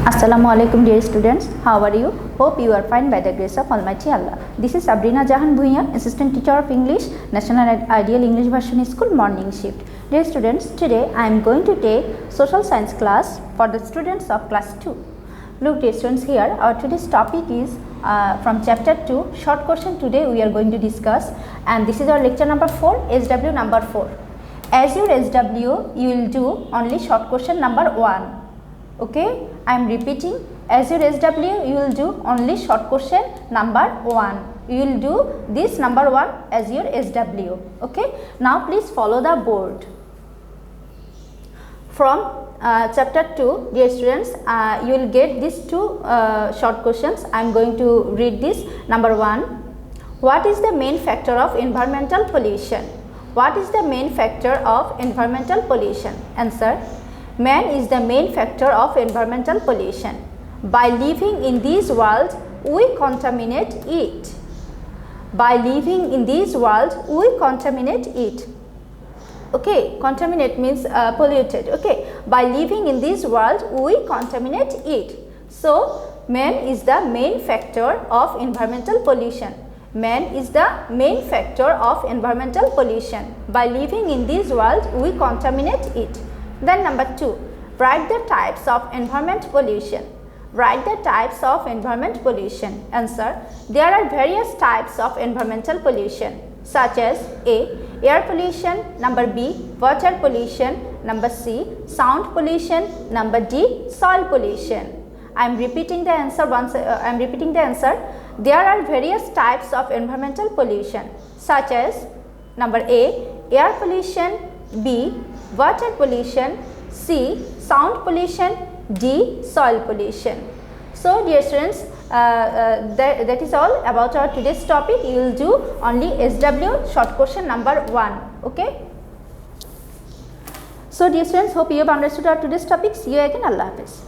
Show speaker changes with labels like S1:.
S1: Assalamu alaikum dear students, how are you? Hope you are fine by the grace of Almighty Allah. This is Sabrina Jahan Bhuiyan, Assistant Teacher of English, National Ideal English Version School Morning Shift. Dear students, today I am going to take Social Science class for the students of class 2. Look dear students, here our today's topic is from chapter 2, short question today we are going to discuss, and this is our lecture number 4, SW number 4. As your SW, you will do only short question number 1. Okay, I am repeating, as your SW you will do only short question number 1. You will do this number 1 as your SW. Okay, now please follow the board. From chapter 2, dear students, you will get these two short questions. I am going to read this. Number 1, what is the main factor of environmental pollution? What is the main factor of environmental pollution? Answer: man is the main factor of environmental pollution. By living in this world, we contaminate it. By living in this world, we contaminate it. Okay, contaminate means polluted. Okay, by living in this world, we contaminate it. So, man is the main factor of environmental pollution. Man is the main factor of environmental pollution. By living in this world, we contaminate it. Then number 2, write the types of environment pollution. Write the types of environment pollution. Answer: there are various types of environmental pollution, such as A, air pollution, number B, water pollution, number C, sound pollution, number D, soil pollution. I am repeating the answer once. There are various types of environmental pollution, such as number A, air pollution, B, water pollution, C, sound pollution, D, soil pollution. So dear students, that is all about our today's topic. You will do only SW short question number 1. Okay. So dear students, hope you have understood our today's topic. See you again. Allah Hafiz.